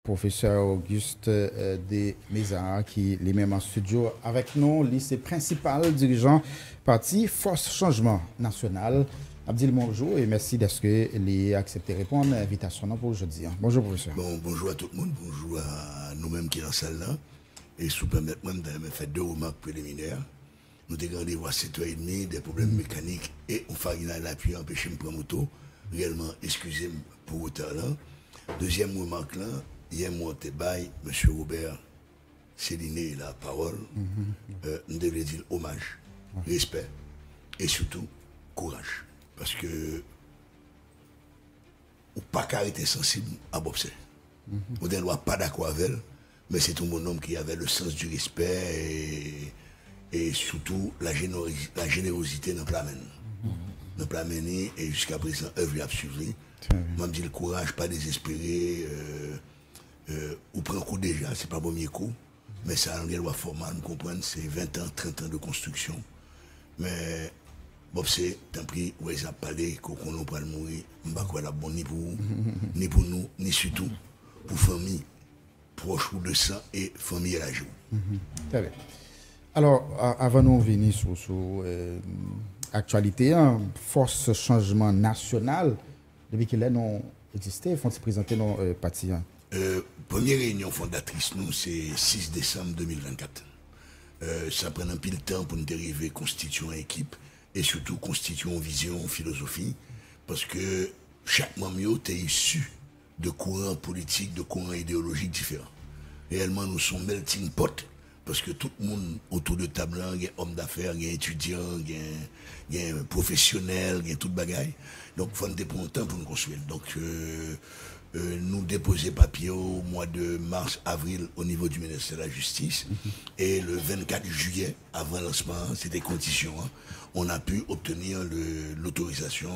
Professeur Auguste de Meza, qui est même en studio avec nous, lycée principal, dirigeant parti Force Changement National. Abdil, bonjour et merci d'être accepté de répondre à l'invitation pour aujourd'hui. Bonjour, professeur. Bon, bonjour à tout le monde, bonjour à nous-mêmes qui sommes dans la salle là. Et sous permettre-moi de faire deux remarques préliminaires. Nous avons rendez-vous à 7h30, des problèmes mécaniques et on fait l'appui empêcher de prendre moto. Réellement, excusez-moi pour autant là. Deuxième remarque là, hier, moi, je bail, M. Robert Céliné la parole. Nous devons dire hommage, respect et surtout courage. Parce que ou pas arrêter sensible à Bobsé. On ne doit pas d'accord avec elle, mais c'est un bonhomme qui avait le sens du respect et surtout la générosité dans le plan. Dans le plan et jusqu'à présent, œuvre a suivi. Moi, je dis le courage, pas désespéré. Ou prend un coup déjà, c'est pas le premier coup. Mais ça, on doit formal, me comprendre, c'est 20 ans, 30 ans de construction. Mais bon, c'est tant pis, où ils ont parlé, qu'on n'a pas mourir, je ne sais pas bon ni pour vous, ni pour nous, ni surtout pour famille, proche ou de sang et famille à la joue. Très bien. Alors, avant de venir sur l'actualité, Force Changement National, depuis qu'il a existé, il faut se présenter dans le parti. Première réunion fondatrice, nous, c'est 6 décembre 2024. Ça prend un peu de temps pour nous arriver à constituer une équipe et surtout constituer une vision, une philosophie, parce que chaque membre est issu de courants politiques, de courants idéologiques différents. Réellement, nous sommes melting pot, parce que tout le monde autour de table, il y a hommes d'affaires, il y a étudiants, il y a professionnels, il y a tout bagaille. Donc, il faut prendre un temps pour nous construire. Donc, nous déposer papier au mois de mars-avril au niveau du ministère de la Justice. Et le 24 juillet, avant le lancement, c'était condition, on a pu obtenir l'autorisation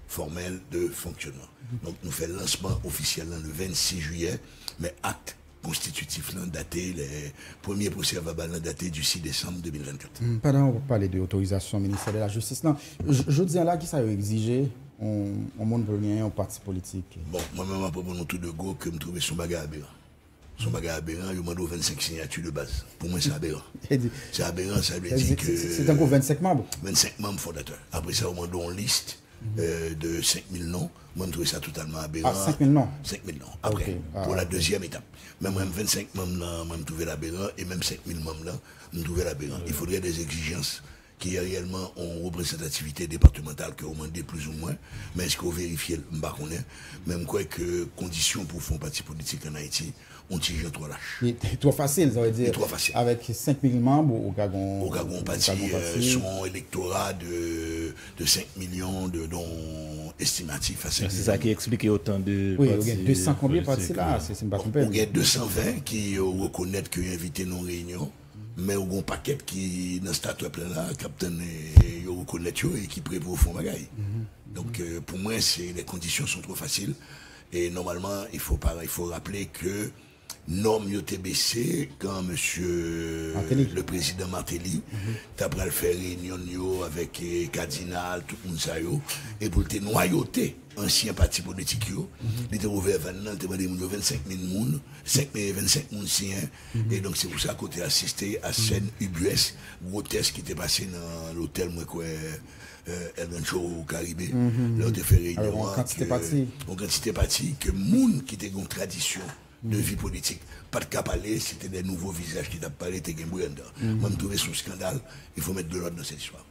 formelle de fonctionnement. Donc nous faisons le lancement officiel le 26 juillet, mais acte constitutif daté, les premiers procès-verbaux datés du 6 décembre 2024. Pendant qu'on parle de l'autorisation ministère de la Justice, je dis là qui ça a exigé on monde pour rien un parti politique. Bon, moi-même, après mon tour de go, que je trouve son bagage aberrant. Son bagage aberrant, il m'a donné 25 signatures de base. Pour moi, c'est aberrant. C'est aberrant, ça veut dire que. C'est encore 25 membres 25 membres fondateurs. Après ça, on m'a donné une liste de 5000 noms. Moi, je trouve ça totalement aberrant. Ah, 5000 noms 5000 noms. Après, pour la deuxième étape. Même 25 membres là, je trouve l'aberrant. Et même 5000 membres là, je trouve l'aberrant. Il faudrait des exigences qui est réellement en représentativité départementale que vous demandez plus ou moins, mais est-ce que vous vérifiez, même quoi que conditions pour faire un parti politique en Haïti, on tire trop lâche. C'est trop facile, ça veut dire. Trop facile. Avec 5000 membres, au Gagon parti, son électorat de 5 millions de dons estimatifs à 5 millions. C'est ça qui explique autant de. Oui, il y a 200 combien de partis là, c'est pas complet. Il y a 220 qui reconnaissent qu'ils ont invité nos réunions. Mais il y a un paquet qui, dans ce stade là, captain, ils reconnaissent et qui prévoit au fond bagaille. Donc, pour moi, les conditions sont trop faciles. Et normalement, il faut rappeler que norme yo été baissé quand monsieur le président Martelly t'a pris le faire réunion avec cardinal tout le monde ça yo et pour te noyauter ancien parti politique yo il était ouvert 25 000 moun 25 000 siens et donc c'est pour ça qu'on a assisté à scène UBS grotesque qui était passé dans l'hôtel moi quoi El Rancho au Caribé là on a fait réunion en quantité parti que moun qui était une tradition de vie politique. Pas de cap aller, c'était des nouveaux visages qui t'ont parlé, t'es Gembouenda. Même trouver son scandale, il faut mettre de l'ordre dans cette histoire.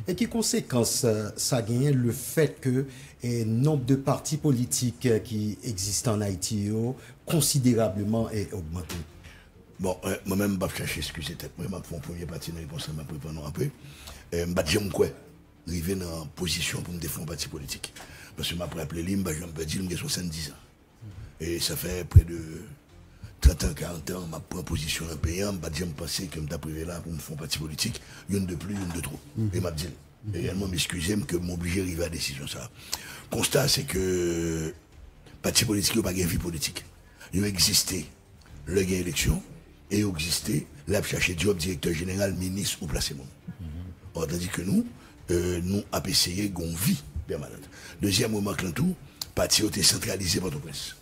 Et quelles conséquences ça a gagné le fait que le nombre de partis politiques qui existent en Haïti considérablement est augmenté? Bon, moi-même, je vais chercher excusez tête. Moi, je vais un premier parti dans les réponses, je vais prendre après. Je vais quoi arriver dans une position pour me défendre un parti politique. Parce que je vais appeler l'IM, je vais dire que j'ai 70 ans. Et ça fait près de 30 ans, 40 ans, ma position en payant, je me pensais que je privé là pour me faire un parti politique, une de plus, une de trop. Et je dit, réellement m'excuser, que m'obliger à arriver à la décision. Ça. Constat, c'est que le parti politique n'a pas de vie politique. Il a existé, le gain élection, et il a existé, là, chercher job directeur général, ministre ou placé monde. Or, tandis que nous avons essayé qu'on vie permanente. Deuxième moment, tout, le parti a été centralisé par le prince.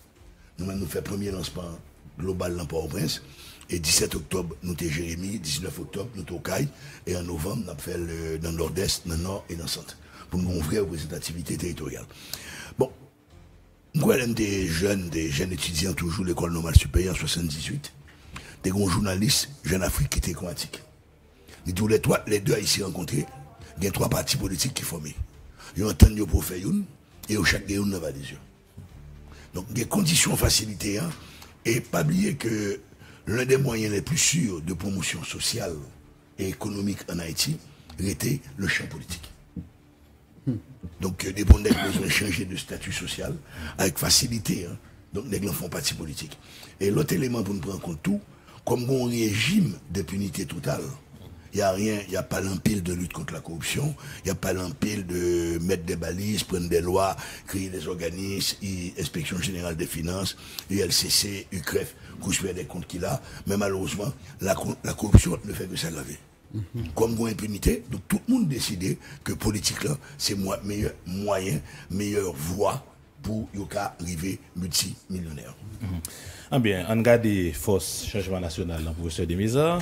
Nous faisons le premier lancement global dans Port-au-Prince. Et 17 octobre, nous sommes Jérémy, 19 octobre, nous sommes Caille, et en novembre, nous avons fait dans le nord-est, dans le nord et dans le centre, pour nous ouvrir une représentativité territoriale. Bon, nous avons des jeunes étudiants, toujours l'école normale supérieure en 78, des grands journalistes, Jeune Afrique qui étaient chromatique. Les deux ici rencontrés, il y a 3 partis politiques qui forment. Ils ont entendu pour faire une, et chaque une n'a pas des yeux. Donc, des conditions facilitées, hein, et pas oublier que l'un des moyens les plus sûrs de promotion sociale et économique en Haïti était le champ politique. Donc, des bons nègres besoin de changer de statut social avec facilité. Hein. Donc, les gens font partie politique. Et l'autre élément pour nous prendre en compte tout, comme un régime d'impunité totale, il n'y a rien, il n'y a pas l'empile de lutte contre la corruption, il n'y a pas l'empile de mettre des balises, prendre des lois, créer des organismes, Inspection Générale des Finances, ULCC, UCREF, coucher des comptes qu'il a. Mais malheureusement, la corruption ne fait que s'aggraver. Comme une impunité, donc tout le monde décide que politique là, c'est meilleur moyen, meilleure voie pour arriver multimillionnaire. Ah bien, on regarde les forces changement national dans le professeur Demisa.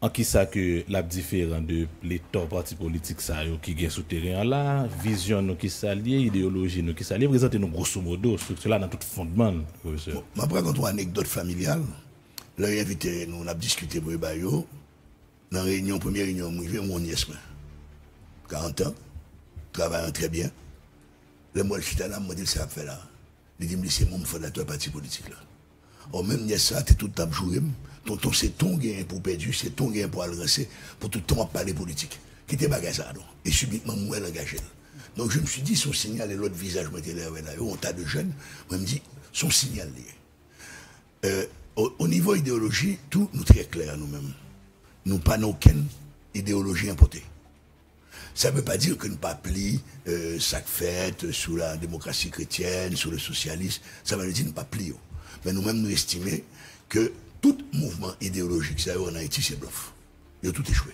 En qui ça que la différent de l'État parti politique ça qui gagne sous terrain là, vision nous qui s'allie, idéologie nous qui s'allie, présenter nous grosso modo structure là dans tout fondement professeur. Bon, après quand on anecdote familiale, là invité nous on a discuté pour bayo dans réunion première réunion mon nièce 40 ans, travaillant très bien. Le mois de chita là me dit ça fait là. Il dit c'est mon fondateur parti politique là. Or même nièce ça t'es tout le temps joué. Tonton, c'est ton gain pour perdu, c'est ton gain pour adresser, pour tout le temps parler politique. Qui était bagage ça, non? Et subitement, moi, l'engagé. Donc, je me suis dit, son signal et l'autre visage, moi, était là, un tas de jeunes, moi, me dit, son signal, au niveau idéologie, tout nous très clair, nous-mêmes. Nous pas aucune idéologie importée. Ça ne veut pas dire que nous pas pli, sac fait, sous la démocratie chrétienne, sous le socialisme. Ça veut dire que nous pas pli. Mais nous-mêmes, nous estimons que tout mouvement idéologique, ça en Haïti, c'est bluff. Il a tout échoué.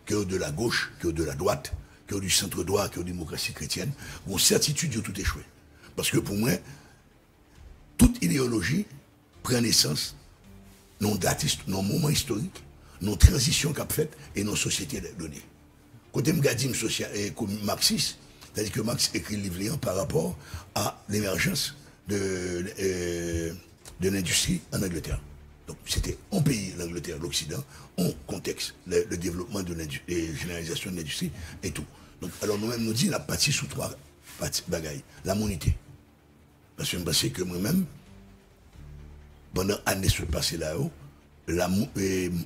Que de la gauche, que de la droite, que du centre droit, que de la démocratie chrétienne, mon certitude, il a tout échoué. Parce que pour moi, toute idéologie prend naissance dans un moment historique, dans une transition qu'a faite et dans une société donnée. Quand je regarde comme marxiste, c'est-à-dire que Marx écrit le livre par rapport à l'émergence de l'industrie en Angleterre. Donc, c'était un pays, l'Angleterre, l'Occident, en contexte, le développement de la généralisation de l'industrie et tout. Donc, alors nous-mêmes, nous disons, la partie sous 3 bagailles. La monité. Parce que je pense que moi-même, pendant l'année sur le passé là-haut,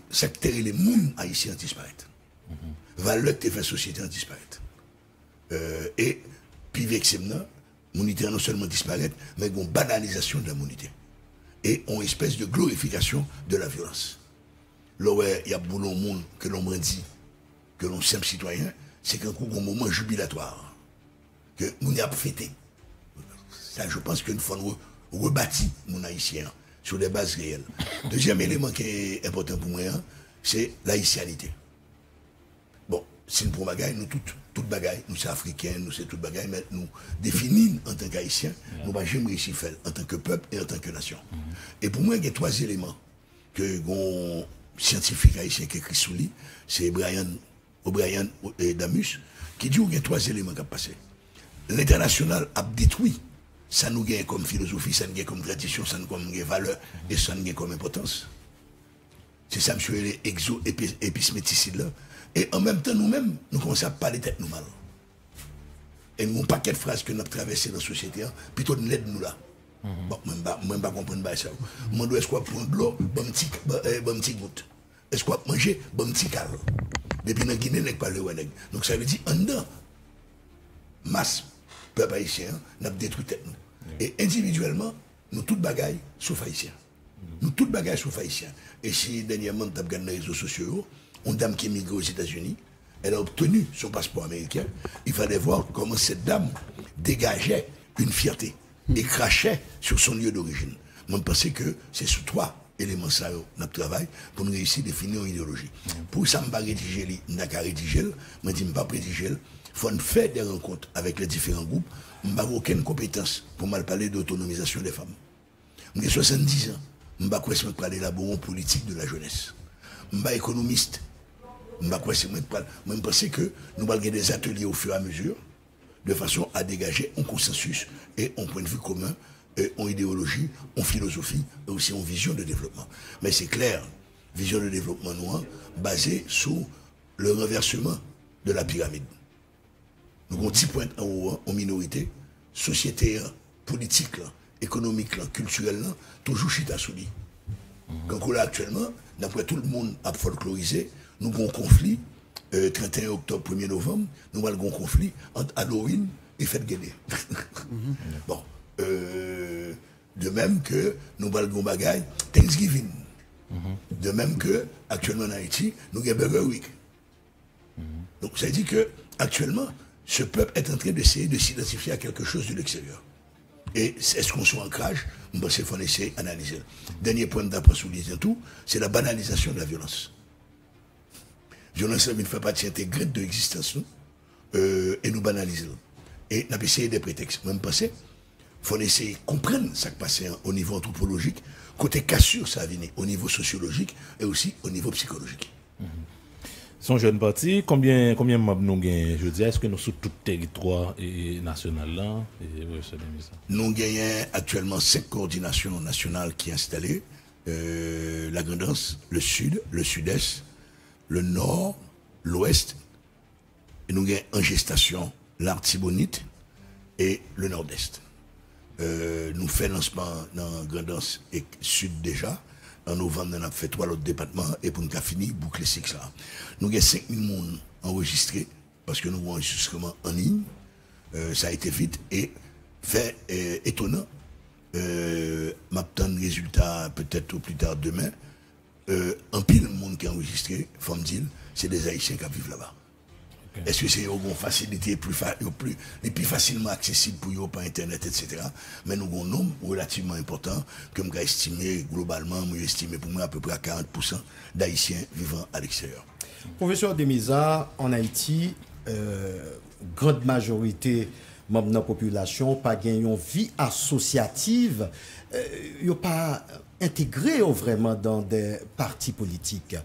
secteur et les mondes haïtiens disparaissent. Valeur qui fait société disparaît. Et, puis, avec ces monité non seulement disparaît, mais une banalisation de la monité. Et une espèce de glorification de la violence. Là où il y a beaucoup de monde que l'on dit, que l'on simple citoyen, c'est qu'un coup, un moment jubilatoire, que nous n'y a pas fêté. Ça, je pense qu'il faut rebâtir mon haïtien sur des bases réelles. Deuxième élément qui est important pour moi, c'est l'haïtianité. Bon, c'est une bagaille, nous toute bagaille, nous sommes africains, nous sommes toute bagaille, mais nous définissons en tant qu'haïtiens, nous n'avons jamais réussi à faire en tant que peuple et en tant que nation. Et pour moi, il y a 3 éléments que un scientifique haïtien qui écrit sous lui, c'est O'Brien Damus, qui dit qu'il y a 3 éléments qui ont passé. L'international a détruit, ça nous gagne comme philosophie, ça nous gagne comme tradition, ça nous gagne comme valeur et ça nous gagne comme importance. C'est ça, monsieur, les exo-épisméticides là. Et en même temps, nous-mêmes, nous commençons à parler tête nous mal. Et nous avons un paquet de phrases que nous avons traversées dans la société, plutôt de l'aide nous là. Bon, moi, je ne comprends pas ça. Moi, est-ce qu'on prend de l'eau, bon petit goutte. Est-ce qu'on manger, bon petit cal. Depuis la Guinée, nous pas le Ouaneg. Donc ça veut dire, en dedans, masse, peuple haïtien, nous avons détruit tête nous. Et individuellement, nous toutes bagailles sauf haïtiens. Nous toutes bagailles sauf haïtiens. Et si dernièrement, nous avons regardé les réseaux sociaux, une dame qui est migrée aux États-Unis, elle a obtenu son passeport américain. Il fallait voir comment cette dame dégageait une fierté et crachait sur son lieu d'origine. Moi, je pensais que c'est sous 3 éléments ça, notre travail, pour nous réussir à définir une idéologie. Pour ça, je ne vais pas rédiger, je ne vais pas rédiger, je ne vais pas rédiger. Il faut faire des rencontres avec les différents groupes. Je n'ai aucune compétence pour mal parler d'autonomisation des femmes. J'ai 70 ans. Je ne sais pas si je parle d'élaborer une politique de la jeunesse. Je ne suis pas économiste. Je ne sais pas si je pense que nous allons avoir des ateliers au fur et à mesure, de façon à dégager un consensus et un point de vue commun, en idéologie, en philosophie, et aussi en vision de développement. Mais c'est clair, vision de développement noir, basée sur le renversement de la pyramide. Nous avons un petit point en haut, en minorité, société, politique, économique, culturelle, toujours chita sous lui. Quand là actuellement, d'après tout le monde a folklorisé, nous avons un conflit, 31 octobre, 1er novembre, nous avons un conflit entre Halloween et Fête Guédé. Bon, de même que nous avons un bagaille Thanksgiving. De même que actuellement en Haïti, nous avons Burger Week. Donc ça dit que actuellement, ce peuple est en train d'essayer de s'identifier à quelque chose de l'extérieur. Et est-ce qu'on soit ancrage? Je pense qu'il faut essayer d'analyser. Dernier point d'après souligner tout, c'est la banalisation de la violence. La violence ne fait partie intégrante de l'existence, et nous banalisons. Et nous avons essayé des prétextes. Même pensé, il faut essayer de comprendre ce qui passe au niveau anthropologique, côté cassure, ça a venu au niveau sociologique et aussi au niveau psychologique. Son jeune parti, combien de membres nous gagnons? Je dis, est-ce que nous sommes sur tout le territoire national là? Nous gagnons actuellement 5 coordinations nationales qui sont installées. La Grandance, le Sud, le Sud-Est, le Nord, l'Ouest. Et nous gagnons en gestation l'Artibonite et le Nord-Est. Nous faisons lancement dans Grandance et Sud déjà. En novembre, nous avons fait 3 autres départements et pour nous avons fini, boucler 6 là. Nous avons 5000 personnes enregistrées parce que nous avons un enregistrement en ligne. Ça a été vite et fait étonnant. M'attends le résultat peut-être au plus tard demain. En pile, le monde qui a enregistré, faut me dire, c'est des Haïtiens qui vivent là-bas. Okay. Est-ce que c'est une facilité plus facilement accessible pour eux par Internet, etc. Mais nous avons un nombre relativement important que je estimé globalement, je estimé pour moi à peu près à 40% d'Haïtiens vivant à l'extérieur. Professeur Demisa, en Haïti, grande majorité membres de la population pas une vie associative, ils pas intégré vraiment dans des partis politiques.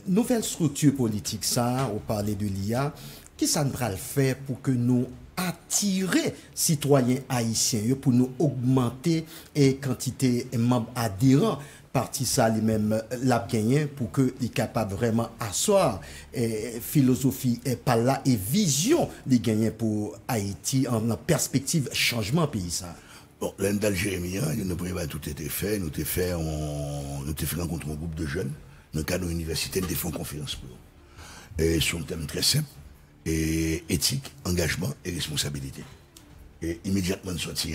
Nouvelle structure politique, ça, on parlait de l'IA, qui ça ne va le faire pour que nous attirer citoyens haïtiens, pour nous augmenter la quantité de membres adhérents parti ça lui-même l'a gagné pour que il capable vraiment asseoir philosophie et par là et vision les gagner pour Haïti en perspective changement pays ça. Bon, l'année d'Algérie, nous pas tout été fait, nous avons fait rencontrer un groupe de jeunes dans le cadre de l'université, nous avons fait une conférence pour eux. Et sur un thème très simple, et éthique, engagement et responsabilité. Et immédiatement sorti,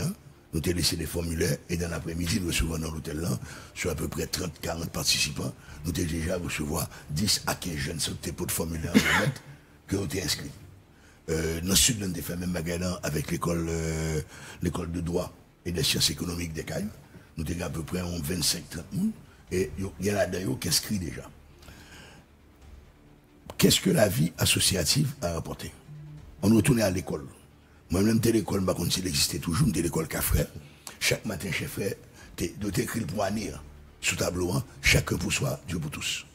nous avons laissé des formulaires et dans l'après-midi, nous recevons dans l'hôtel là, sur à peu près 30-40 participants, nous avons déjà recevoir 10 à 15 jeunes sur le pot de formulaire que nous avons inscrits. Dans le sud, nous avons fait même magasin avec l'école de droit et des sciences économiques des Cagnes. Nous avons à peu près 25-30 personnes et il y en a d'ailleurs qui inscrits déjà. Qu'est-ce que la vie associative a rapporté? On retourne à l'école. Moi-même, l'école, je ne sais pas si existait toujours, l'école Cafré. Chaque matin, chez frère, tu dois écrire le poignard sous tableau, chacun pour soi, Dieu pour tous.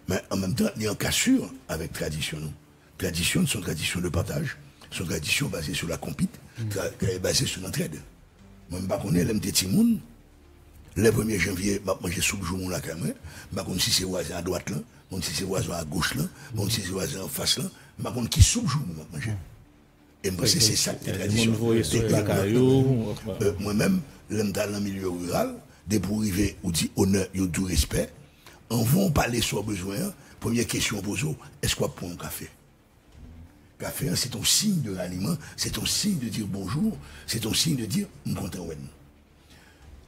Mais en même temps, il y a une cassure avec tradition. Tradition sont traditions de partage, sont traditions basées sur la compite, basées sur l'entraide. Moi, je ne sais pas les petits moun. Le 1er janvier, je manger soupe jour la caméra. Je ne sais pas si c'est voisin à droite là, je ne sais pas si c'est voisin à gauche là, je ne sais pas si c'est voisin en face là, je ne sais pas qui soupe jour manger. Et moi, c'est ça que tradition. Moi-même, l'homme dans le milieu rural, dès pour arriver, on dit honneur et tout respect, on va parler sur besoin. Première question posée, est-ce qu'on prend un café? Café, c'est ton signe de ralliement, c'est ton signe de dire bonjour, c'est ton signe de dire on content.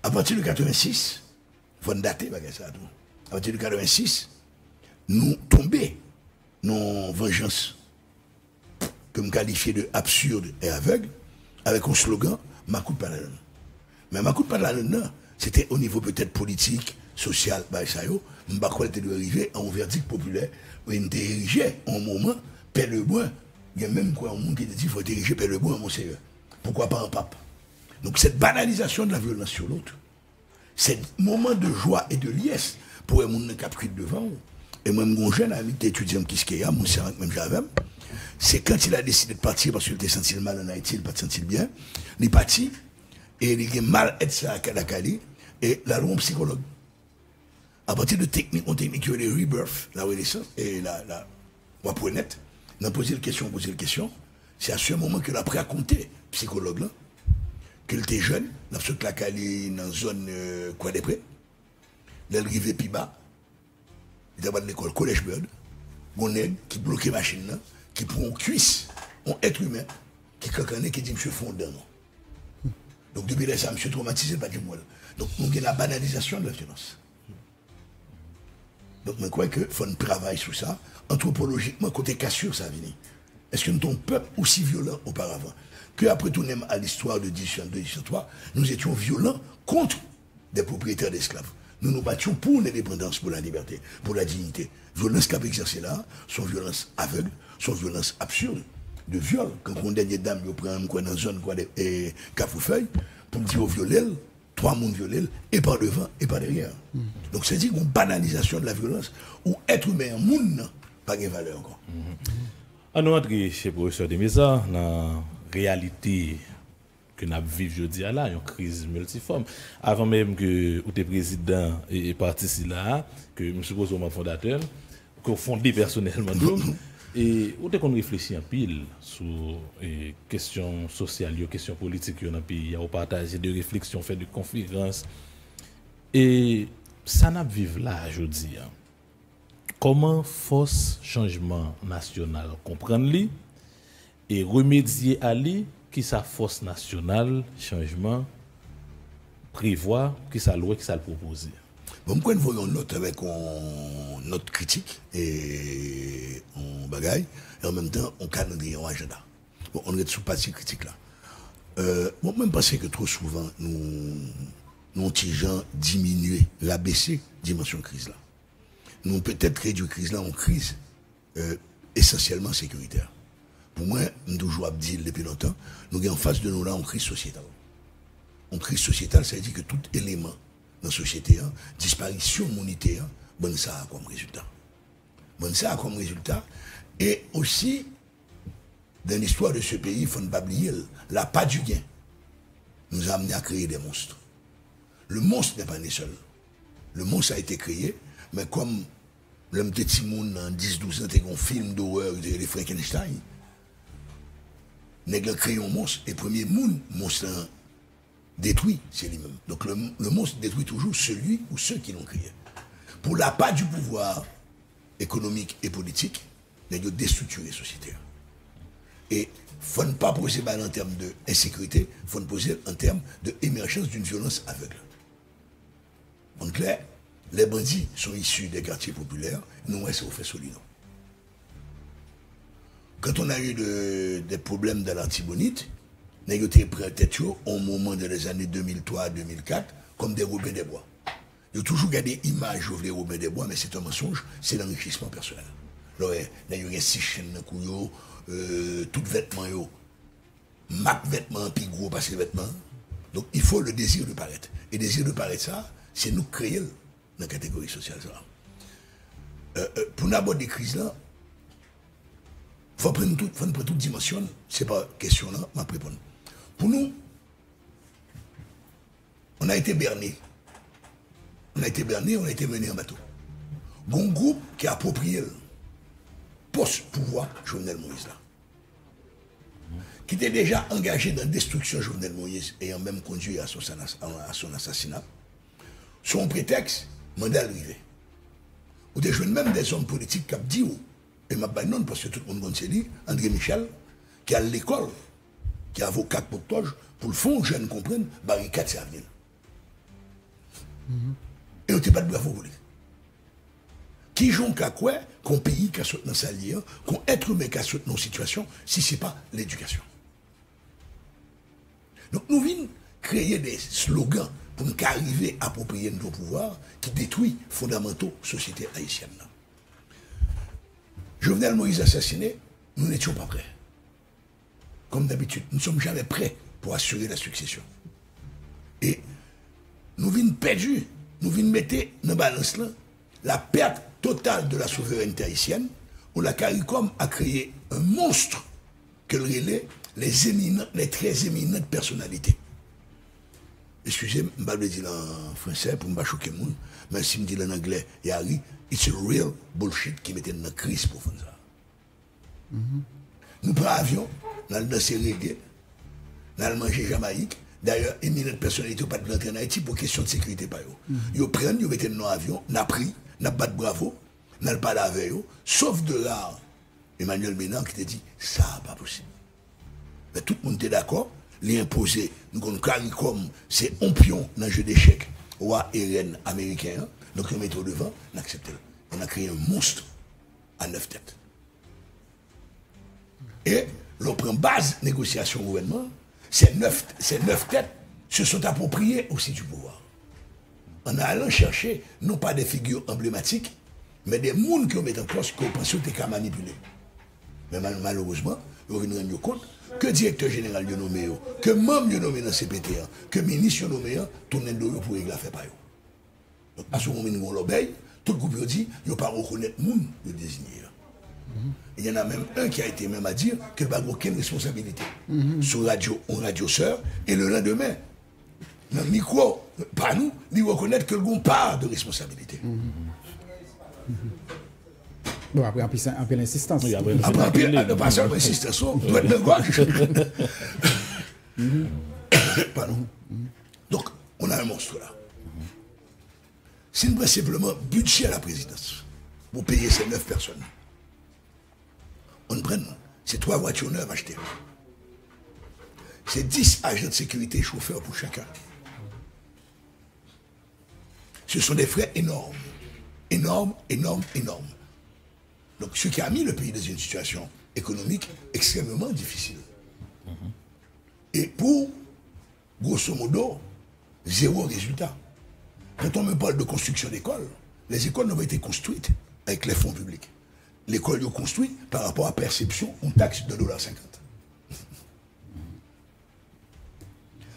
À partir de 86, il faut dater ça. À partir de 86, nous tombons dans vengeance que me qualifier de absurde et aveugle, avec un slogan, Makout pas la lune. Mais Makout pas la lune, c'était au niveau peut-être politique, social, je ne sais pas quoi était arrivé à un verdict populaire, où il était érigé en un moment, Père le Bois, il y a même quoi, un monde qui dit qu'il faut ériger Père le Bois, mon seigneur. Pourquoi pas un pape? Donc cette banalisation de la violence sur l'autre, C'est un moment de joie et de liesse pour les gens qui pris devant. Et moi, mon jeune ami étudiant qui est mon sœur, même j'avais, c'est quand il a décidé de partir parce qu'il était senti mal en Haïti, il n'a pas senti bien. Il est parti et il a mal être ça à Kalakali et là, un psychologue. À partir de techniques, on technique les rebirth, la renaissance et la net, on a posé la question. C'est à ce moment que l'a raconté, psychologue là, qu'il était jeune, dans ce Kalakali, dans la zone quoi des près. Il est arrivé plus bas. Il était à l'école Collège Bird. Mon aide qui bloquait la machine là, qui prend une cuisse, un être humain, qui cacané, qui dit monsieur fondant. Donc depuis là, ça, monsieur traumatisé, pas du moi. Donc on a la banalisation de la violence. Donc je crois qu'il faut un travail sur ça. Anthropologiquement, côté cassure, ça vient. Est-ce que nous sommes un peuple aussi violent auparavant? Que après tout, même à l'histoire de 1802-1803, nous étions violents contre des propriétaires d'esclaves. Nous nous battions pour l'indépendance, pour la liberté, pour la dignité. Violence qu'a exercée là, sont violences aveugles, sont violences absurdes, de viol. Quand on dernier dame, il prend dans une zone et Cafoufeuille, pour dire au violet, 3 mondes violés, et par devant et par derrière. Donc c'est dire une banalisation de la violence, où être humain, monde, pas de valeur encore. On nous entre chez le professeur Demisa, dans la réalité que nous vivons aujourd'hui, là, une crise multiforme. Avant même que vous êtes président et parti là, que je suppose au fondateur, que vous fondez personnellement, et vous avez réfléchi en pile sur les questions sociales, les questions politiques dans le pays, vous partagez des réflexions, fait de conférences. Et ça n'a vivre là aujourd'hui. Comment force changement national comprendre lui et remédier à lui qui sa force nationale changement prévoit qui ça loi qui ça le proposer. Bon, nous voyons note avec notre critique et on bagaille et en même temps on calendrier un agenda. Bon, on est sous partie critique là. Bon, même parce que trop souvent nous gens diminuer, l'abaisser dimension crise là. Nous peut-être réduire crise là en crise essentiellement sécuritaire. Pour moi, nous toujours dit depuis longtemps, nous avons en face de nous là une crise sociétale. Une crise sociétale, ça veut dire que tout élément dans la société, disparition monétaire, bon ça a comme résultat. Bon ça a comme résultat. Et aussi, dans l'histoire de ce pays, il faut ne pas oublier, la pas du gain nous a amené à créer des monstres. Le monstre n'est pas né seul. Le monstre a été créé, mais comme l'homme de Timoun en 10-12 ans, c'était un film d'horreur de les Frankenstein. Nègre créé un monstre, et premier monstre détruit, c'est lui-même. Donc le monstre détruit toujours celui ou ceux qui l'ont créé. Pour la part du pouvoir économique et politique, nègre déstructurer la société. Et il ne faut pas poser en termes d'insécurité, il faut poser en termes d'émergence d'une violence aveugle. En clair, les bandits sont issus des quartiers populaires, nous, c'est au fait solide. Quand on a eu des problèmes dans l'Antibonite, nous avons été prêts au moment des années 2003-2004 comme des Robins des Bois. Ils ont toujours gardé l'image des Robins des Bois, mais c'est un mensonge, c'est l'enrichissement personnel. Nous avons 6 chaînes dans le cou, tout vêtements, mac vêtements, puis gros parce que vêtements. Donc il faut le désir de paraître. Et le désir de paraître, ça, c'est nous créer dans la catégorie sociale. Pour aborder des crises là, il faut prendre toute dimension, ce n'est pas question là, ma répondre. Pour nous, on a été berné. On a été berné, on a été mené en bateau. Un groupe qui a approprié le post-pouvoir Jovenel Moïse là. Qui était déjà engagé dans la destruction de Jovenel Moïse ayant même conduit à son assassinat. Son prétexte, mandat arrivé. Ou des jeunes, même des hommes politiques qui ont dit, et ma non parce que tout le monde connaît André Michel, qui est à l'école, qui est avocat pour Toge, pour le fond, jeunes comprennent, barricade c'est à venir. Et on ne pas de bravo pour lui. Qui joue qu'à quoi, qu'on pays qui a sauté dans sa ligne, qu'on être humain qui a sauté dans une situation, si ce n'est pas l'éducation. Donc nous venons créer des slogans pour nous arriver à approprier nos pouvoirs qui détruisent fondamentaux société haïtienne. Jovenel Moïse assassiné, nous n'étions pas prêts. Comme d'habitude, nous ne sommes jamais prêts pour assurer la succession. Et nous venons perdus, nous venons mettre dans balance là, la perte totale de la souveraineté haïtienne, où la CARICOM a créé un monstre que le relais les très éminentes personnalités. Excusez-moi, je ne vais pas le dire en français pour ne pas choquer le monde, mais si je me dis en anglais, Yari, it's a real bullshit qui mettait dans la crise pour faire ça. Nous prenons l'avion, nous allons danser reggae, nous allons manger Jamaïque. D'ailleurs, éminentes personnalités n'ont pas de rentrer en Haïti pour question de sécurité. Ils prennent, ils mettent dans l'avion, nous avons pris, nous avons battu bravo, nous n'allons pas avec eux, sauf de là, Emmanuel Ménard qui t'a dit, ça n'est pas possible. Mais tout le monde était d'accord, les imposer, nous avons CARICOM, c'est un pion dans le jeu d'échecs, roi et reine américain, donc on met au devant, on accepte. On a créé un monstre à 9 têtes. Et l'on prend base négociation au gouvernement, ces neuf têtes se sont appropriées aussi du pouvoir. En allant chercher, non pas des figures emblématiques, mais des gens qui ont mis en place qu'on pensait que c'était manipuler. Mais malheureusement, vous vous rendez compte que directeur général de nommé, que membre de nommé dans CPTA, que ministre de nommé, tout le monde pour régler l'affaire. Donc, à ce moment où nous l'obéit, tout le groupe dit, il ne pas reconnaître le monde de désigner. Il y en a même un qui a été même à dire qu'il n'a aucune responsabilité. Sur radio, on radio sœur, et le lendemain, dans le micro, pas nous, il reconnaître que le groupe part de responsabilité. Bon, après, un peu l'insistance. Oui, après, pas seulement l'insistance, doit être de gauche. Pardon. Donc, on a un monstre là. C'est une simplement budget à la présidence pour payer ces 9 personnes. On prend, c'est 3 voitures neuves achetées. C'est 10 agents de sécurité chauffeurs pour chacun. Ce sont des frais énormes. Énormes. Donc, ce qui a mis le pays dans une situation économique extrêmement difficile. Et pour, grosso modo, 0 résultat. Quand on me parle de construction d'écoles, les écoles n'ont pas été construites avec les fonds publics. L'école est construite par rapport à perception ou taxe de $1,50.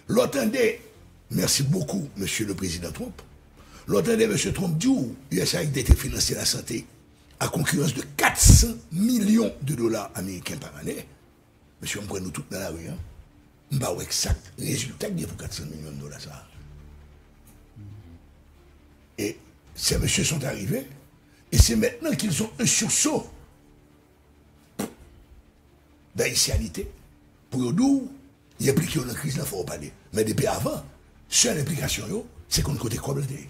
L'entendez, merci beaucoup, monsieur le président Trump. L'entendez, monsieur Trump dit où USAID était financé la santé à concurrence de 400 millions de dollars américains par année. Monsieur, on prend nous tous dans la rue. On va exact résultat pour 400 millions de dollars. Ça. Et ces messieurs sont arrivés, et c'est maintenant qu'ils ont un sursaut d'haïtianité. Pour eux, d'où ils impliquent dans la crise, il faut parler. Mais depuis avant, seule implication, c'est qu'on côté comme le dé.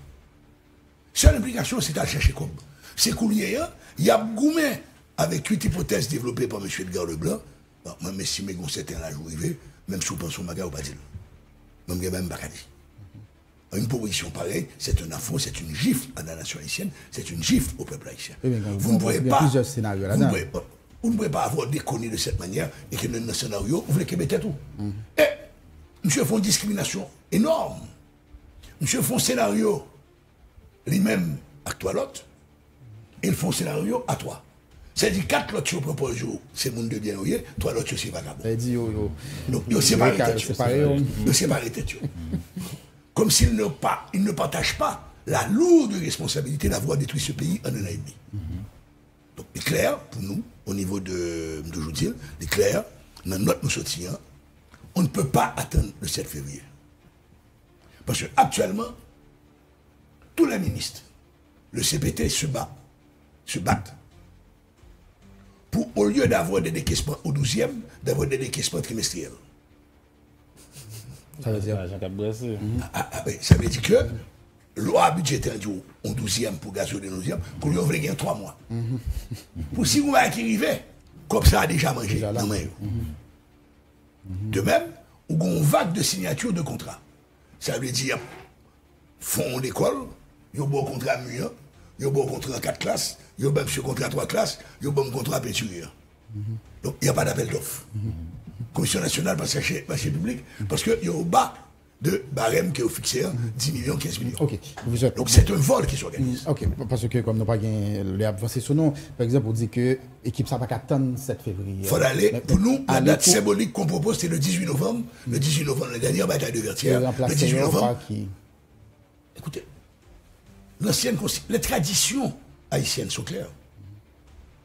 Seule implication, c'est à chercher comme. C'est qu'on y a, il y a goumé avec 8 hypothèses développées par M. Edgar Leblanc. Bon, moi, mais si mes goncettes un jour arrivé, même si vous pensez au maga ou pas dire. Même je même pas dit. Une proposition pareille, c'est un affront, c'est une gifle à la nation haïtienne, c'est une gifle au peuple haïtien. Vous ne pouvez pas. Vous ne pouvez pas avoir déconné de cette manière et que dans le scénario, vous voulez qu'il mette tout. Et monsieur fait une discrimination énorme. Monsieur fait un scénario lui-même à toi l'autre, et ils font un scénario à toi. C'est-à-dire 4 lots qui proposent, c'est monde de bien, 3 lots c'est vagabond. Donc, ils séparent tête. Comme s'ils ne partagent pas la lourde responsabilité d'avoir détruit ce pays en un an et demi. Donc, il est clair pour nous, au niveau de Joudil, il est clair, dans notre nous sortir, on ne peut pas attendre le 7 février. Parce qu'actuellement, tous les ministres, le CPT se battent. Pour, au lieu d'avoir des décaissements au 12e, d'avoir des décaissements trimestriels. Ça veut dire ça veut dire que loi budgétaire au 12e pour gazole et 12e, qu'on lui ouvre gagner 3 mois. Pour si vous m'avez arrivé, comme ça a déjà mangé. De même, ou une vague de signature de contrat. Ça veut dire, fonds d'école, il y a un bon contrat mieux, il y a un bon contrat 4 classes, il y a un bon contrat 3 classes, il y a un bon contrat peinturier. Donc, il n'y a pas d'appel d'offres. Commission nationale marché public, parce qu'il y a au bas de barème qui est fixé, 10 millions, 15 millions. Okay. Donc c'est un vol qui s'organise. Ok, parce que comme nous n'avons pas les avancées sur nous, par exemple, on dit que l'équipe ça va attendre 7 février. Il faut aller, pour nous, la date symbolique qu'on propose, c'est le 18 novembre. Le 18 novembre, la dernière bataille de Vertières. Le 18 novembre. Écoutez, les traditions haïtiennes sont claires.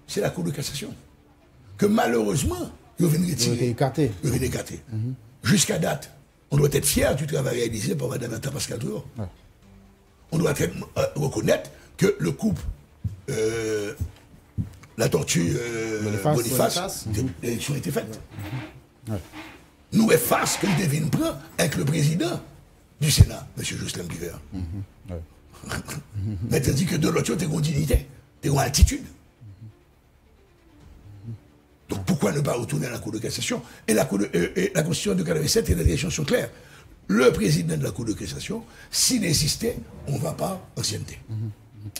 C'est la Cour de cassation. Que malheureusement, ils viennent retirer. Ils viennent écarter. Jusqu'à date, on doit être fier du travail réalisé par Mme Nata Pascal Tour. Ouais. On doit reconnaître que le couple, la tortue Boniface, l'élection a été faite. Ouais. Nous efface que le devine prend avec le président du Sénat, M. Jocelyn Biver. Mais tandis que de l'autre côté, tu as une dignité, tu as une altitude. Donc pourquoi ne pas retourner à la Cour de cassation? Et la Constitution de 87 et la direction sont claires. Le président de la Cour de cassation, s'il existait, on ne va pas ancienneté.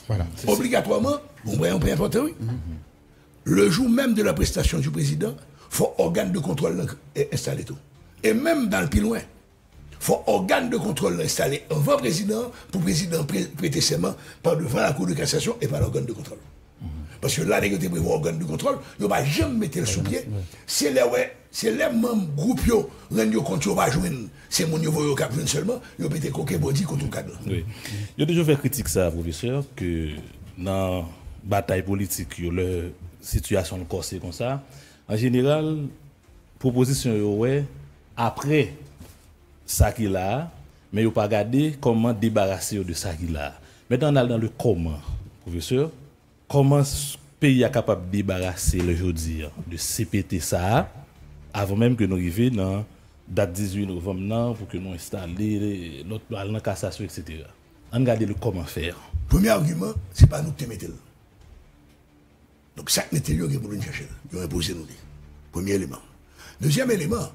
Voilà. Obligatoirement, on peut importer, oui. Le jour même de la prestation du président, il faut organe de contrôle installé tout. Et même dans le plus loin, il faut organe de contrôle installé avant le président, pour le président prêter serment par devant la Cour de cassation et par l'organe de contrôle. Parce que là, les gens qui ont organe de contrôle, ils ne vont jamais mettre le sous-pied. C'est les membres groupes qui rendent compte qu'ils ne vont pas jouer. C'est mon niveau qui a seulement, ils vont mettre coquet body contre le cadre. Oui. Il y a toujours fait critique ça, professeur, que dans la bataille politique, il y a la situation de corset comme ça. En général, proposition est après ça qu'il a, mais il n'a pas regardé comment débarrasser de ça qu'il a. Maintenant, on est dans le comment, professeur. Comment le pays est capable de débarrasser le jeudi de CPT ça avant même que nous arrivions dans la date 18 novembre pour que nous installions notre loi en cassation, etc. On regarde le comment faire. Premier argument, ce n'est pas nous qui te mettons. Donc ça n'était pas pour nous chercher. Ils ont imposé nous. Premier élément. Deuxième élément,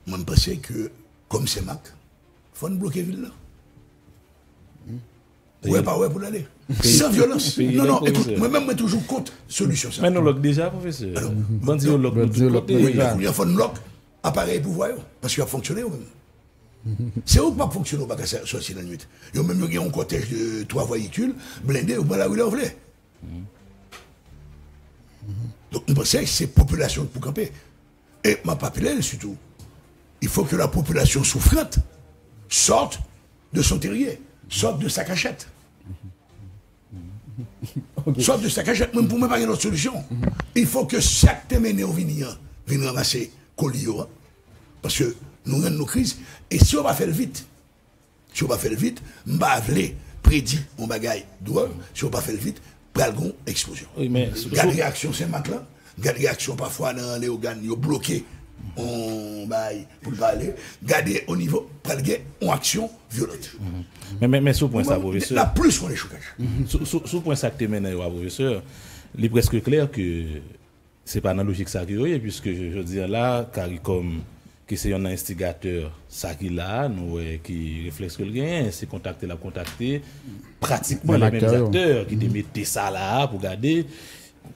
moi je pense que comme c'est Mac, il faut nous bloquer la ville là. Ouais, pas ouais pour l'aller. Sans violence. Non, écoute, moi-même, je suis toujours contre solution. Mais nous lock déjà, professeur. Bandi au lock. Oui, il faut nous lock appareil pour voir. Parce qu'il a fonctionné au même. C'est où que pas fonctionner au bac à sortir la nuit. Il y a même un cortège de 3 véhicules blindés au bas là où il a voulu. Donc, on pensait que c'est la population pour camper. Et ma papillelle, surtout, il faut que la population souffrante sorte de son terrier. Sorte de sa cachette. Sorte de sa cachette, même pour ne pas avoir une autre solution. Il faut que chaque téméné au vigne vienne ramasser colio. Parce que nous avons nos crises. Et si on va faire vite, on va prédit mon bagaille d'oeuvre. Si on va faire vite, pral explosion. Oui, mais garde réaction, c'est maintenant. Garde réaction parfois dans les organes, ils ont bloqué. On baille pour parler, garder au niveau, pralguer en action violente. Mais sur le point ça, professeur. La plus on est chocage. Sur le point ça que tu mènes, professeur, il est presque clair que c'est pas dans la logique ça qu'il y a, puisque je veux dire là, CARICOM, que c'est un instigateur, ça qu'il a, nous, qui réflexe que le gain, c'est contacter, pratiquement les mêmes acteurs qui mettent ça là pour garder.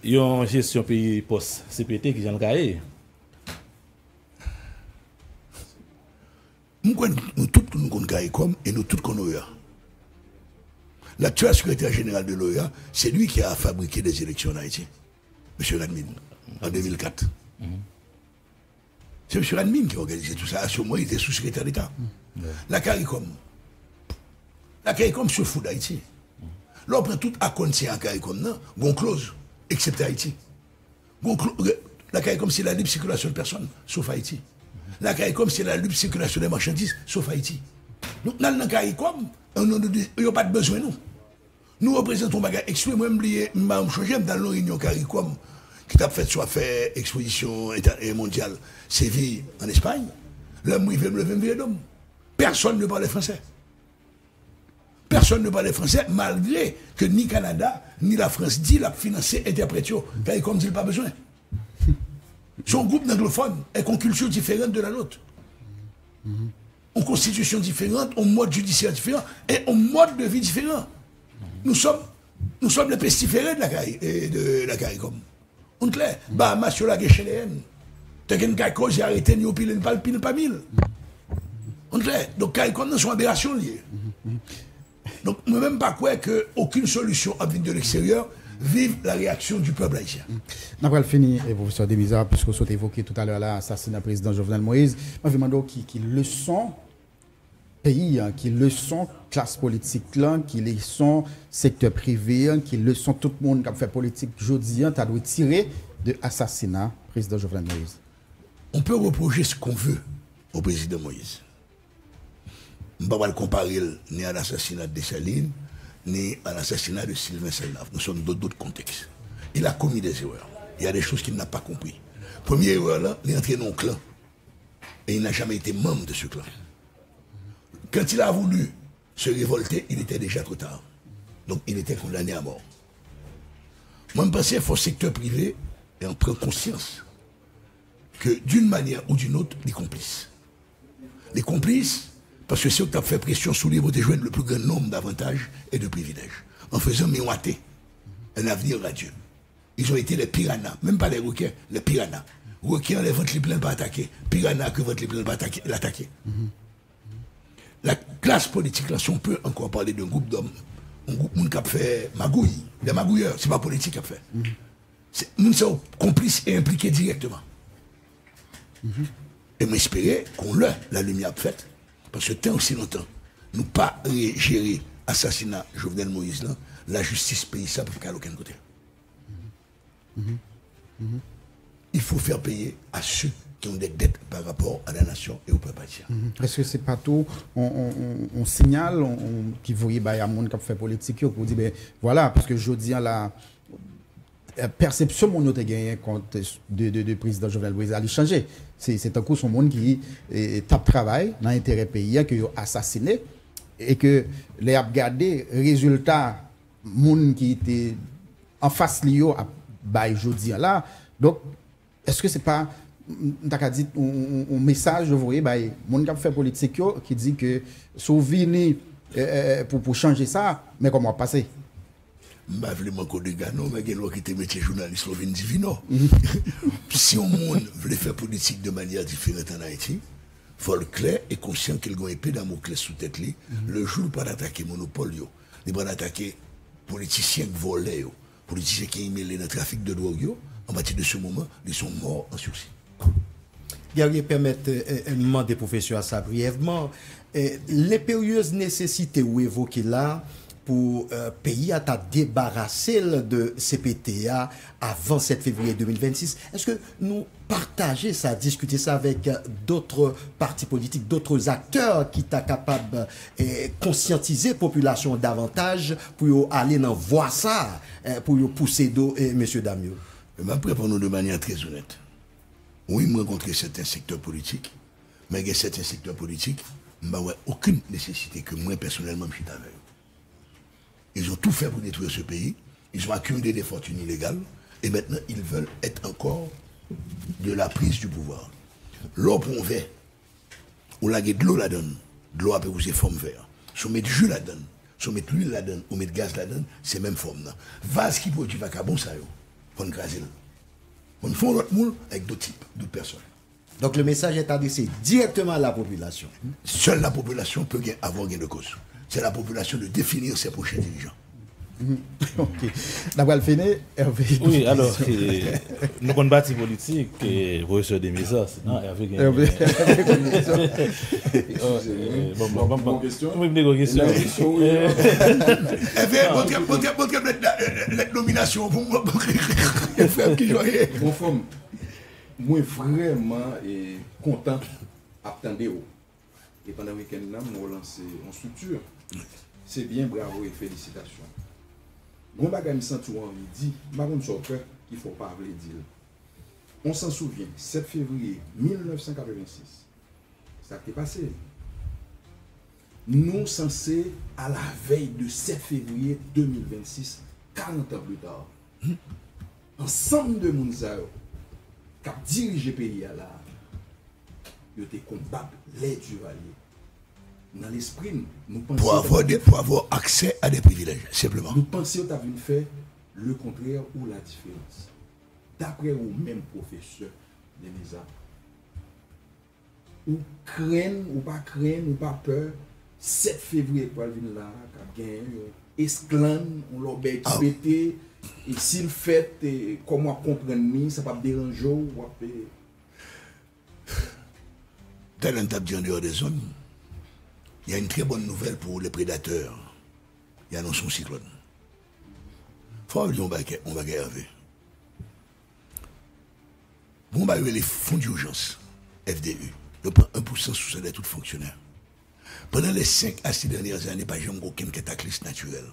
Il y a une gestion pays post-CPT qui vient le cahier. Nous tous nous connaissons CARICOM et nous tous connaissons l'OEA. L'actuel secrétaire général de l'OEA, c'est lui qui a fabriqué des élections en Haïti. M. Radmin, en 2004. C'est M. Radmin qui a organisé tout ça. À ce moment, il était sous-secrétaire d'État. La CARICOM se fout d'Haïti. Là, on prend tout à compte en CARICOM, on clause, excepté Haïti. La CARICOM, c'est la libre circulation de personnes, sauf Haïti. La CARICOM, c'est la libre circulation des marchandises, sauf Haïti. Donc, dans la CARICOM, il n'y a pas de besoin, nous. Nous représentons bagage exclu. Moi, je changé dans la réunion CARICOM, qui t'a fait soit fait exposition mondiale Séville en Espagne. Là, moi, je me lever d'homme. Personne ne parlait français. Personne ne parlait français, malgré que ni Canada, ni la France dit la financé interprétio. CARICOM dit pas besoin. Son groupe d'anglophones est une culture différente de la nôtre. Une constitution différente, un mode judiciaire différent et un mode de vie différent. Nous sommes les pestiférés de la CARICOM. On est clair. Bah, monsieur la guéchéléenne. T'as qu'un cause, j'ai arrêté, ni au pile, pas mille. On est clair. Donc, CARICOM, nous sommes aberrations liées. Donc, ne même pas croire qu'aucune solution à venir de l'extérieur vive la réaction du peuple haïtien. Nous avons fini, professeur Demisa, puisque vous avez évoqué tout à l'heure l'assassinat du président Jovenel Moïse. Je me demande qui leçon pays, hein, qui le sont classe politique là, qui le sont secteur privé, hein, qui le sont tout le monde qui a fait politique aujourd'hui, tu as dû tirer de l'assassinat du président Jovenel Moïse? On peut reprocher ce qu'on veut au président Moïse. On ne va pas le comparer ni à l'assassinat de Dessalines, ni à l'assassinat de Sylvain Selnaf. Nous sommes dans d'autres contextes. Il a commis des erreurs. Il y a des choses qu'il n'a pas compris. Première erreur là, il est entré dans un clan. Et il n'a jamais été membre de ce clan. Quand il a voulu se révolter, il était déjà trop tard. Donc il était condamné à mort. Moi, je pense qu'il faut le secteur privé et on prend conscience que d'une manière ou d'une autre, les complices. Les complices, parce que si on a fait pression sur lui, vous joindre le plus grand nombre d'avantages et de privilèges. En faisant miroiter un avenir radieux. Ils ont été les piranhas, même pas les requins, les piranhas. Requins, les ventes les pleins pas attaquer. Piranhas, que ventes les pleins pas l'attaquer. La classe politique, là, si on peut encore parler d'un groupe d'hommes, un groupe qui a fait magouille, des magouilleurs, c'est pas politique qui a fait. Nous sommes complices et impliqués directement. Et m'espérer qu'on l'a la lumière faite, parce que tant aussi longtemps, nous pas gérer l'assassinat Jovenel Moïse, là, la justice paye ça pour qu'à aucun côté. Il faut faire payer à ceux qui ont des dettes par rapport à la nation et au peuple haïtien. Est-ce que c'est pas tout, on signale, qui voyait bah, y a monde qui fait politique, pour dire, ben, voilà, parce que je dis la perception mon a gagné contre de président Jovenel Moïse a changé. C'est un coup son monde qui tape travail dans l'intérêt pays, que a assassiné, et que les a gardé résultat monde qui était en face lio à bail jodi là. Donc est-ce que c'est pas t'as dit un message vous voyez bah monde qui fait politique qui dit que sous vini pour changer ça mais comment passer? Bah vraiment qu'on dégage non mais quelqu'un qui était métier journaliste on vient divino. Si on monde veut faire politique de manière différente en Haïti, faut le clair et conscient qu'il y a une épée Damoclès sous tête li. Le jour pas d'attaquer monopole yo, il pas d'attaquer politiciens qui volent yo, politiciens qui mêlés dans le trafic de drogue yo, en partir de ce moment, ils sont morts en sursis. Gary, permettre un moment de professeur à ça brièvement. L'impérieuse nécessité ou évoquée là pour pays à ta débarrasser de CPTA avant 7 février 2026. Est-ce que nous partager ça, discuter ça avec d'autres partis politiques, d'autres acteurs qui sont capables de conscientiser la population davantage pour aller dans voir ça, pour pousser d'eau, monsieur Damio? Je vais répondre de manière très honnête. Oui, je rencontre certains secteurs politiques, mais il y a certains secteurs politiques, je n'ai aucune nécessité que moi personnellement je suis avec eux. Ils ont tout fait pour détruire ce pays, ils ont accumulé des fortunes illégales, et maintenant ils veulent être encore de la prise du pouvoir. L'eau pour un verre, on la de l'eau la donne, de l'eau après vous c'est forme vert. Si on met du jus la donne, si on met de l'huile la donne, on met de gaz la donne, c'est même forme. Vase qui produit vacabon ça, il faut graser. On fait l'autre moule avec d'autres types, d'autres personnes. Donc le message est adressé directement à la population. Seule la population peut avoir gain de cause. C'est la population de définir ses prochains dirigeants. Ok. D'après le Féné, Hervé. Oui, alors, nous avons bâti politique, et professeur de Misa, non, Hervé. Bon question. Oui, une question. Hervé, montrez la nomination pour moi. Qui joyeux. Conforme. Moi, vraiment content d'attendre. Et pendant le week-end, nous avons lancé une structure. C'est bien, bravo et félicitations. Bon bagay me senti envie dit, par contre qu'il ne faut pas le dire. On s'en souvient, 7 février 1986, ça qui est passé. Nous censés à la veille de 7 février 2026, 40 ans plus tard, ensemble de Mounzao, qui a dirigé le pays à la, ils étaient combattables les duvaliers. Dans l'esprit, nous pensons. Pour avoir accès à des privilèges, simplement. Nous pensions que tu avais fait le contraire ou la différence. D'après vous même professeur de Misa, ou craignent, ou pas peur, 7 février, pour venir là, qui a gagné, esclane, on l'a pété, et s'il fait, comment comprendre, ça va déranger, ou tel un table en dehors des zones. il y a une très bonne nouvelle pour les prédateurs. Il y a un cyclone. Faut on va garder. Bon, bah, les fonds d'urgence, FDU, je prends 1% sous salaire tout fonctionnaire. Pendant les 5 à 6 dernières années, pas jamais aucun cataclysme naturel.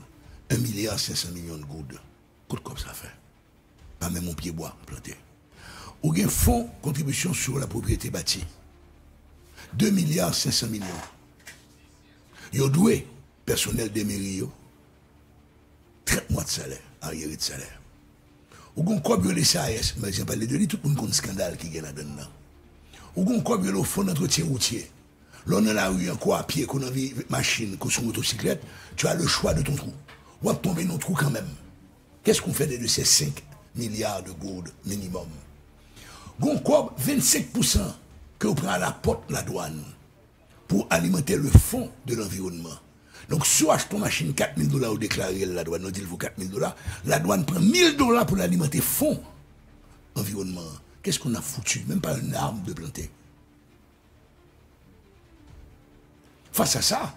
1,5 milliard de gouttes. Coûte comme ça fait. Pas même mon pied bois planté. Ou un fonds contribution sur la propriété bâtie. 2,5 milliards. Yo doué, personnel des mairies, 30 mois de salaire, arriéré de salaire. Ou gon quoi les SAS, mais j'ai parlé de lui, tout le monde connaît scandale qui est là-dedans. Ou gon quoi le fonds d'entretien routier. L'on a la rue, quoi à pied, qu'on a vu machine, qu'on sur motocyclette, tu as le choix de ton trou. Ou va tomber dans ton trou quand même. Qu'est-ce qu'on fait de ces 5 milliards de gourdes minimum? Gon quoi 25% que vous prenez à la porte la douane pour alimenter le fonds de l'environnement. Donc, si vous achetez une machine $4,000 ou déclarez la douane, on dit vous $4,000, la douane prend $1,000 pour l'alimenter fonds environnement. Qu'est-ce qu'on a foutu? Même pas une arme de planter. Face à ça,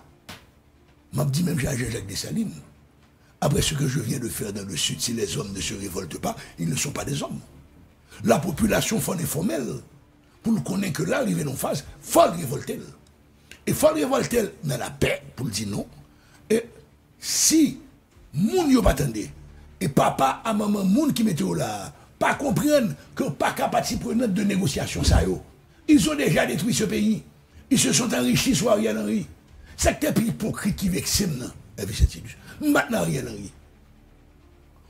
m'a dit même Jacques Dessalines, après ce que je viens de faire dans le Sud, si les hommes ne se révoltent pas, ils ne sont pas des hommes. La population fait des formels pour nous connaître que là, arrivé en face, il faut le révolter. Et il faut le révolter dans la paix pour le dire non. Et si moun yo pas attendé, et papa à maman moun qui mettait là, pas comprendre que pas capable prenante de négociation ça yo. Ils ont déjà détruit ce pays. Ils se sont enrichis sur Ariel Henry. C'est un hypocrite qui vexe maintenant Ariel Henry.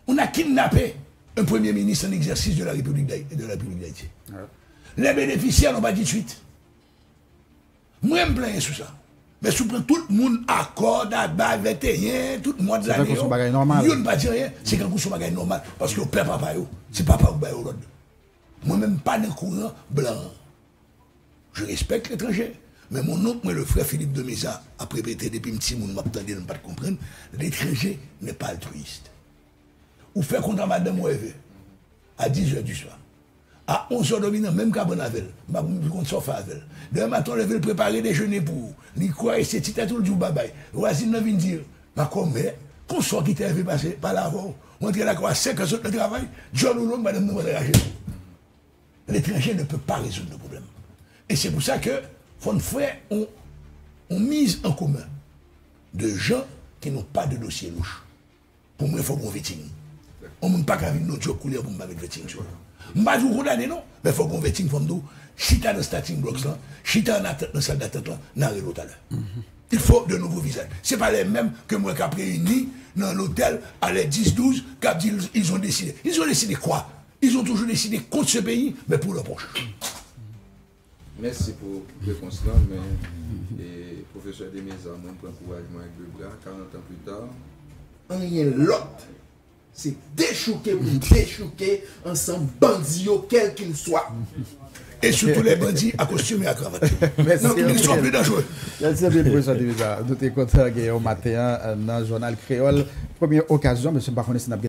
On a kidnappé un premier ministre en exercice de la République d'Haïti. Ouais. Les bénéficiaires n'ont pas dit de suite. Moi, je me plains sur ça. Mais si tout le monde accorde à 21, tout le monde de l'année, il ne pas dire rien, c'est quand c'est un bagage normal. Parce que le père papa, c'est papa ou l'autre. Moi-même, pas de courant blanc. Je respecte l'étranger. Mais mon oncle, le frère Philippe de Mesa, après répété depuis un petit monde, m'a entendu ne pas comprendre, l'étranger n'est pas altruiste. Ou fait contre madame Ouévé, à 10h du soir. À 11h dominant, même qu'à Bonavel, je vais contre Sofavel. Demain matin, je vais préparer déjeuner pour lui quoi et c'est tout le jour bye-bye. Voici, ne vient dire, ma commère, qu'on soit qui t'avait passé par là, on entre là, à 5 heures de travail, John ou l'autre, madame nous va réagir. L'étranger ne peut pas résoudre le problème. Et c'est pour ça que, Fond Frère, on mise en commun de gens qui n'ont pas de dossier louche. Pour moi, il faut qu'on vetting. On ne peut pas qu'avec nos jobs couler pour me mettre vetting sur. Je ne vais pas vous condamner, non, mais il faut qu'on vetting comme nous. Si tu as dans le starting blocks, si tu as dans la salle d'attente, n'a rien tout à l'heure. Il faut de nouveaux visages. Ce n'est pas les mêmes que moi qui ai réuni dans l'hôtel à les 10-12, ils ont décidé. Ils ont décidé quoi? Ils ont toujours décidé contre ce pays, mais pour leur proche. Merci pour le réponse là, mais et professeur Demesa, mon encouragement avec le bras, 40 ans plus tard. Rien l'autre. C'est déchouquer ou déchouquer ensemble bandits, quel qu'il soit. Et surtout les bandits à costume et à cravate. Merci. Non, ils sont plus dangereux. Merci bien, professeur Demesa. Nous sommes contents au matin dans le journal Créole. Première occasion, M. Baronet,